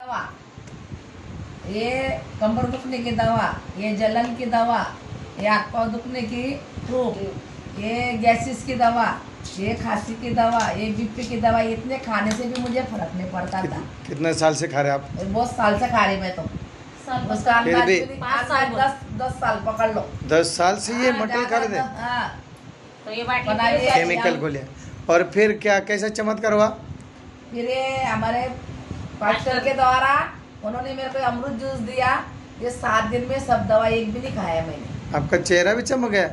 दवा, ये कमर दुखने की दवा, ये जलन की दवा, ये आँख पाँव दुखने की ट्रूप, ये गैसिस की दवा, ये खांसी की दवा, ये बीपी की दवा, इतने खाने से भी मुझे फर्क नहीं पड़ता था। कितने साल से खा रहे आप? बहुत साल से खा रही मैं तो। उसका फिर भी 10 साल पकड़ लो। 10 साल से ये मटेरियल खा रहे थे? हाँ, तो ये बाटी बनाइए। केमिकल को लिया। और फिर क्या कैसा चमत्कार हुआ? फिर ये हमारे पास्टर के द्वारा उन्होंने मेरे को अमृत जूस दिया। ये 7 दिन में सब दवा एक भी नहीं खाया मैंने। आपका चेहरा भी चमक गया।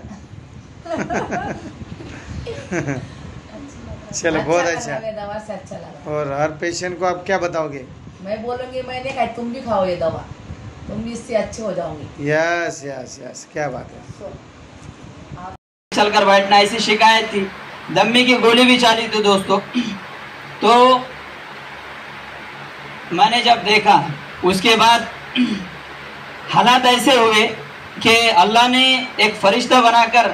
चलो बहुत अच्छा। दवा से अच्छा लगा। और हर पेशेंट को आप क्या बताओगे? मैं बोलूंगी मैंने कहा तुम भी खाओ ये दवा, तुम भी इससे अच्छे हो जाओगे। यस यस यस, क्या बात है। चलकर बैठना ऐसी शिकायत थी। दम्मी की गोली भी चली थी दोस्तों। तो मैंने जब देखा उसके बाद हालात ऐसे हुए कि अल्लाह ने एक फरिश्ता बनाकर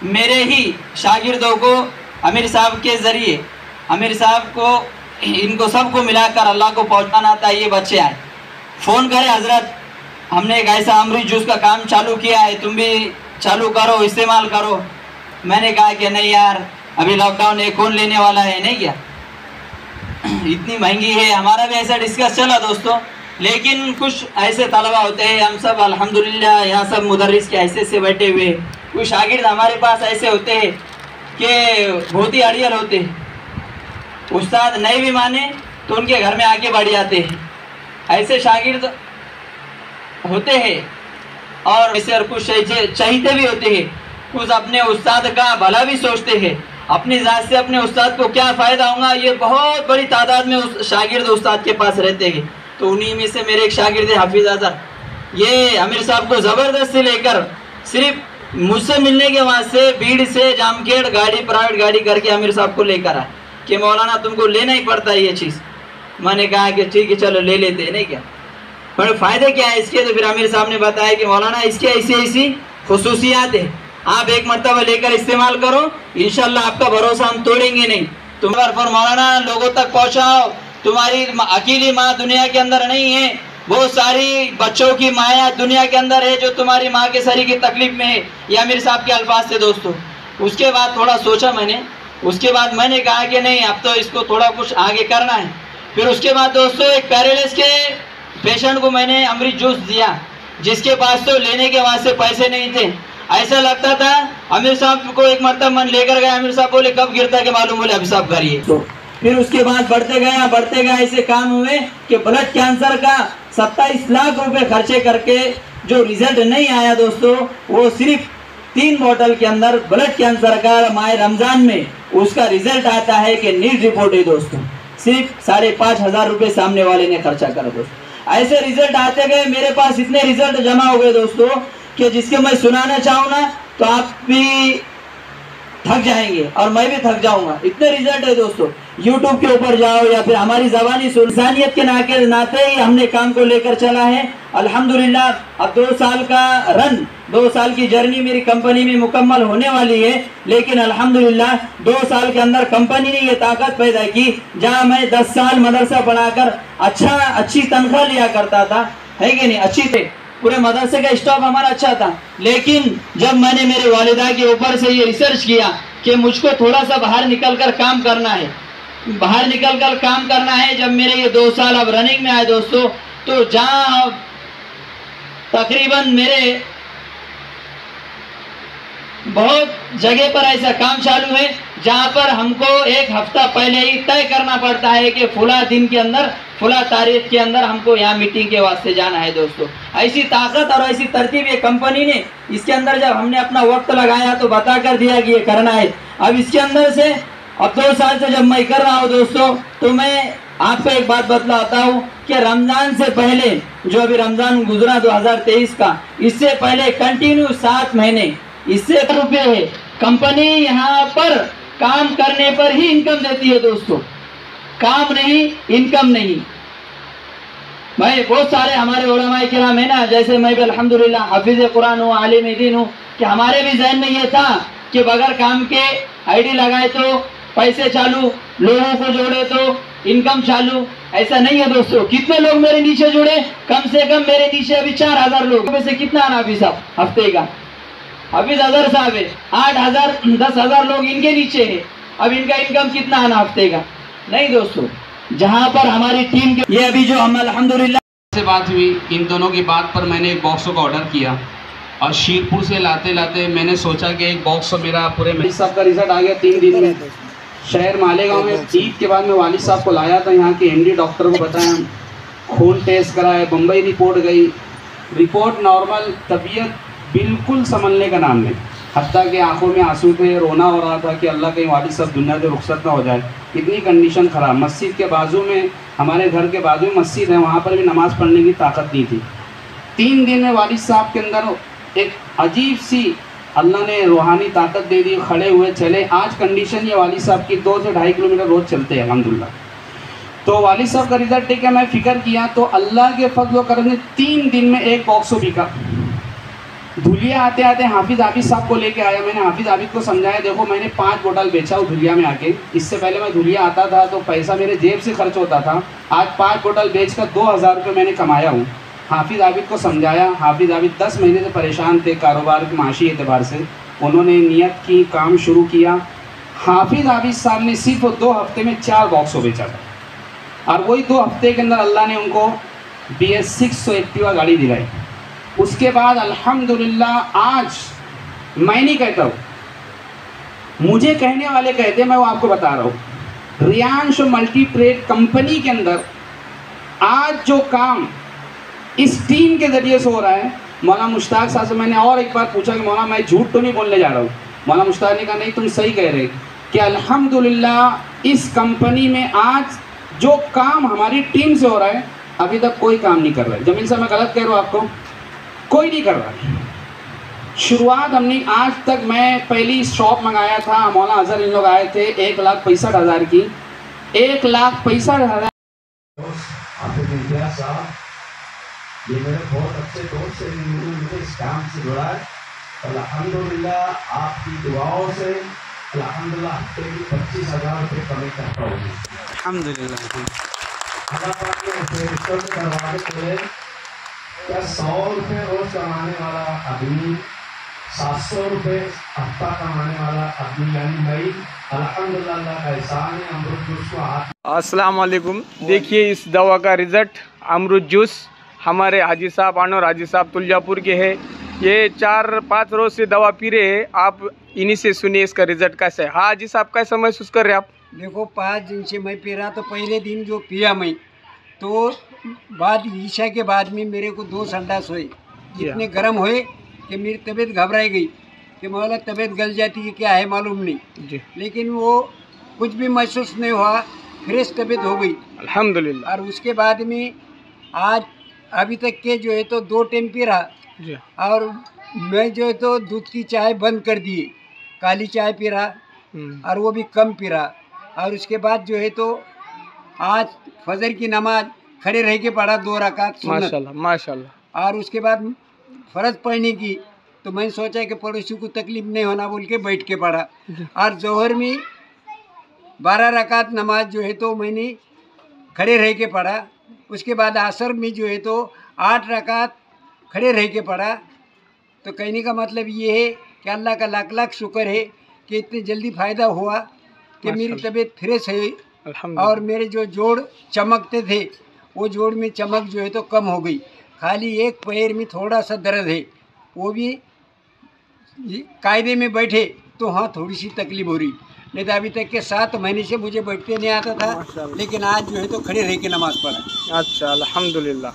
मेरे ही शागिर्दों को अमीर साहब के ज़रिए, अमीर साहब को इनको सबको मिलाकर अल्लाह को पहुंचाना था। ये बच्चे आए, फ़ोन करे हजरत हमने एक ऐसा अमृत जूस का काम चालू किया है, तुम भी चालू करो, इस्तेमाल करो। मैंने कहा कि नहीं यार, अभी लॉकडाउन है, कौन लेने वाला है, नहीं क्या इतनी महंगी है। हमारा भी ऐसा डिस्कस चला दोस्तों। लेकिन कुछ ऐसे तलबा होते हैं, हम सब अल्हम्दुलिल्लाह यहाँ सब मुदर्रिस के ऐसे से बैठे हुए, कुछ शागिर्द हमारे पास ऐसे होते हैं कि बहुत ही अड़ियल होते हैं। उस्ताद नहीं भी माने तो उनके घर में आके बैठ जाते हैं। ऐसे शागिर्द होते हैं और ऐसे और कुछ चाहते भी होते हैं, कुछ अपने उस्ताद का भला भी सोचते हैं, अपनी ज़ात से अपने उस्ताद को क्या फ़ायदा होगा, ये बहुत बड़ी तादाद में उस शागिर्द उस्ताद के पास रहते हैं। तो उन्हीं में से मेरे एक शागिर्द हाफिज आज़ाद, ये अमीर साहब को ज़बरदस्ती लेकर सिर्फ मुझसे मिलने के वास्ते भीड़ से जामखेड़ गाड़ी, प्राइवेट गाड़ी करके अमीर साहब को लेकर आए कि मौलाना तुमको लेना ही पड़ता है ये चीज़। मैंने कहा कि ठीक है चलो ले लेते हैं, नहीं क्या, पर फ़ायदे क्या है इसके। तो फिर आमिर साहब ने बताया कि मौलाना इसके ऐसी ऐसी खुसूसियात है, आप एक मरतबा लेकर इस्तेमाल करो, इंशाल्लाह आपका भरोसा हम तोड़ेंगे नहीं। तुम पर मौलाना लोगों तक पहुंचाओ, तुम्हारी अकेली माँ दुनिया के अंदर नहीं है, बहुत सारी बच्चों की माया दुनिया के अंदर है जो तुम्हारी माँ के शरीर की तकलीफ में है। ये आमिर साहब के अल्फाज थे दोस्तों। उसके बाद थोड़ा सोचा मैंने, उसके बाद मैंने कहा कि नहीं अब तो इसको थोड़ा कुछ आगे करना है। फिर उसके बाद दोस्तों एक पैरालिसिस के पेशेंट को मैंने अमृत जूस दिया, जिसके पास तो लेने के वास्ते पैसे नहीं थे। ऐसा लगता था अमीर साहब को एक मरतबा मन लेकर गया, अमीर साहब बोले कब गिरता के मालूम, बोले अभी साहब करिए। तो फिर उसके बाद बढ़ते गया ऐसे काम हुए कि ब्लड कैंसर का 27 लाख रुपए खर्चे करके जो रिजल्ट नहीं आया दोस्तों, वो सिर्फ 3 बोतल के अंदर ब्लड कैंसर का माह रमजान में उसका रिजल्ट आता है कि नीट रिपोर्ट है दोस्तों, सिर्फ 5,500 रुपये सामने वाले ने खर्चा करा दोस्तों। ऐसे रिजल्ट आते गए, मेरे पास इतने रिजल्ट जमा हो गए दोस्तों कि जिसके मैं सुनाना चाहूँ ना तो आप भी थक जाएंगे और मैं भी थक जाऊंगा, इतने रिजल्ट है दोस्तों। YouTube के ऊपर जाओ या फिर हमारी ज़बानी इंसानियत के नाते ही हमने काम को लेकर चला है। अल्हम्दुलिल्लाह अब 2 साल का रन, 2 साल की जर्नी मेरी कंपनी में मुकम्मल होने वाली है। लेकिन अल्हम्दुलिल्लाह 2 साल के अंदर कंपनी ने ये ताकत पैदा की, जहाँ मैं 10 साल मदरसा पढ़ाकर अच्छी तनख्वाह लिया करता था, है कि नहीं, अच्छी थे, पूरे मदरसे का स्टाफ हमारा अच्छा था। लेकिन जब मैंने मेरे वालिदा के ऊपर से ये रिसर्च किया कि मुझको थोड़ा सा बाहर निकल कर काम करना है, जब मेरे ये 2 साल अब रनिंग में आए दोस्तों, तो जहाँ तकरीबन मेरे बहुत जगह पर ऐसा काम चालू है जहाँ पर हमको एक हफ्ता पहले ही तय करना पड़ता है कि फुला दिन के अंदर, फुला तारीख के अंदर हमको यहाँ मीटिंग के वास्ते जाना है दोस्तों। ऐसी ताकत और ऐसी तरतीब ये कंपनी ने इसके अंदर जब हमने अपना वक्त लगाया तो बता कर दिया कि ये करना है। अब इसके अंदर से अब 2 साल से जब मैं कर रहा हूँ दोस्तों, तो मैं आपको एक बात बतलाता हूँ कि रमज़ान से पहले, जो अभी रमज़ान गुजरा 2023 का, इससे पहले कंटिन्यू 7 महीने इससे रुपये है। कंपनी यहाँ पर काम करने पर ही इनकम देती है दोस्तों, काम नहीं, इनकम नहीं। मैं बहुत सारे हमारे उलमाए किराम है ना, जैसे मैं भी अल्हम्दुलिल्लाह हाफिज़ कुरान हूँ, आलिम दीन हूँ, कि हमारे भी जहन में ये था कि बगैर काम के आईडी लगाए तो पैसे चालू, लोगों को जोड़े तो इनकम चालू, ऐसा नहीं है दोस्तों। कितने लोग मेरे नीचे जुड़े? कम से कम मेरे नीचे अभी 4000 लोग में से कितना आना हाफिज साहब हफ्ते का? हाफिज अजहर साहब है, 8000 10,000 लोग इनके नीचे है। अब इनका इनकम कितना आना हफ्ते का? नहीं दोस्तों, जहां पर हमारी टीम के ये अभी जो हम अल्हम्दुलिल्लाह से बात हुई, इन दोनों की बात पर मैंने एक बॉक्सों का ऑर्डर किया और शीरपुर से लाते लाते मैंने सोचा कि एक बॉक्स मेरा पूरे वालिद साहब का रिजल्ट आ गया 3 दिन में। शहर मालेगांव में ईद के बाद मैं वालिद साहब को लाया था, यहाँ के एमडी डॉक्टर को बताया, खून टेस्ट कराया, बम्बई रिपोर्ट गई, रिपोर्ट नॉर्मल, तबीयत बिल्कुल संभलने का नाम नहीं। हत्ता के आंखों में आंसू थे, रोना हो रहा था कि अल्लाह कहीं वालिद साहब दुनिया से रुखसत ना हो जाए, इतनी कंडीशन ख़राब। मस्जिद के बाजू में, हमारे घर के बाजू में मस्जिद है, वहाँ पर भी नमाज़ पढ़ने की ताकत नहीं थी। 3 दिन में वालिद साहब के अंदर एक अजीब सी अल्लाह ने रूहानी ताकत दे दी, खड़े हुए चले। आज कंडीशन ये वालिद साहब की 2 से 2.5 किलोमीटर रोज़ चलते हैं अल्हम्दुलिल्लाह। तो वालिद साहब का रिजल्ट देख के मैं फ़िक्र किया, तो अल्लाह के फजल करम ने 3 दिन में एक बॉक्सो बिका। धुलिया आते आते हाफिज़ साहब को लेके आया। मैंने हाफिज़ को समझाया, देखो मैंने 5 बोतल बेचा हूँ धुलिया में आके। इससे पहले मैं धुलिया आता था तो पैसा मेरे जेब से खर्च होता था, आज 5 बोतल बेच कर 2000 रुपये मैंने कमाया हूँ। हाफिज़ को समझाया। हाफिज़ 10 महीने से परेशान थे कारोबार के माशी एतबार से। उन्होंने नियत की, काम शुरू किया। हाफिज़ साहब ने सिर्फ 2 हफ्ते में 4 बॉक्सों बेचा था, और वही 2 हफ्ते के अंदर अल्लाह ने उनको BS6 एक्टिवा गाड़ी दिलाई। उसके बाद अल्हम्दुलिल्लाह आज मैं नहीं कहता हूँ, मुझे कहने वाले कहते हैं, मैं वो आपको बता रहा हूँ। रियांश मल्टी ट्रेड कंपनी के अंदर आज जो काम इस टीम के ज़रिए से हो रहा है, मौलाना मुश्ताक साहब से मैंने और एक बार पूछा कि मौलाना मैं झूठ तो नहीं बोलने जा रहा हूँ? मौलाना मुश्ताक ने कहा नहीं, तुम सही कह रहे कि अल्हम्दुलिल्लाह इस कंपनी में आज जो काम हमारी टीम से हो रहा है, अभी तक कोई काम नहीं कर रहा है। जमील साहब मैं गलत कह रहा हूँ आपको? कोई नहीं कर रहा। शुरुआत हमने आज तक, मैं पहली शॉप मंगाया था, मौलाना अजहर इन लोग आए थे, 1,65,000 की, 1,65,000। ये मेरे बहुत अच्छे दोस्त से मुझे इस काम से जुड़ा है। अल्हम्दुलिल्लाह आपकी दुआओं से अल्हम्दुलिल्लाह हफ्ते की 25,000 रुपये कमाई करता हूँ। अल्हम्दुलिल्लाह। अल्लाह पाक ने रिश्तों के दरवाजे खोले। क्या 100 रुपये रोज़ कमाने वाला आदमी 700 रुपये हफ्ता कमाने वाला आदमी, यानी भाई अल्हम्दुलिल्लाह अल्लाह का एहसान है। अमरुद जूस को हाथ। अस्सलाम वालेकुम। देखिए इस दवा का रिज़ल्ट, अमरुद जूस हमारे हाजी साहब अनवर हाजी साहब तुलजापुर के हैं। ये 4-5 रोज से दवा पी रहे हैं। आप इन्हीं से सुनिए इसका रिजल्ट कैसा है। हाँ हाजी साहब, कैसा महसूस कर रहे हैं आप? देखो 5 दिन से मैं पी रहा, तो पहले दिन जो पिया मैं, तो बाद ईशा के बाद में मेरे को 2 संडास हुए, इतने गर्म हुए कि मेरी तबीयत घबराई गई कि मौला तबीयत गल जाती है, क्या है मालूम नहीं जी। लेकिन वो कुछ भी महसूस नहीं हुआ, फ्रेश तबीयत हो गई अल्हम्दुलिल्लाह। और उसके बाद में आज अभी तक के जो है तो 2 टाइम पी रहा जी। और मैं जो है तो दूध की चाय बंद कर दिए, काली चाय पी रहा और वो भी कम पी रहा। और उसके बाद जो है तो आज फजर की नमाज खड़े रह के पढ़ा 2 रकात सुन्नत, माशाल्लाह माशाल्लाह। और उसके बाद फ़र्ज पढ़ने की, तो मैंने सोचा कि पड़ोसी को तकलीफ नहीं होना बोल के बैठ के पढ़ा। और जोहर में 12 रकात नमाज जो है तो मैंने खड़े रह के पढ़ा। उसके बाद असर में जो है तो 8 रकात खड़े रह के पढ़ा। तो कहने का मतलब ये है कि अल्लाह का लाख लाख शुक्र है कि इतनी जल्दी फ़ायदा हुआ कि मेरी तबीयत फ्रेश है और मेरे जो जोड़ चमकते थे वो जोड़ में चमक जो है तो कम हो गई। खाली एक पैर में थोड़ा सा दर्द है, वो भी कायदे में बैठे तो हाँ थोड़ी सी तकलीफ हो रही, नहीं तो अभी तक के 7 महीने से मुझे बैठते नहीं आता था, लेकिन आज जो है तो खड़े रह के नमाज़ पढ़ा। अच्छा अल्हम्दुलिल्लाह।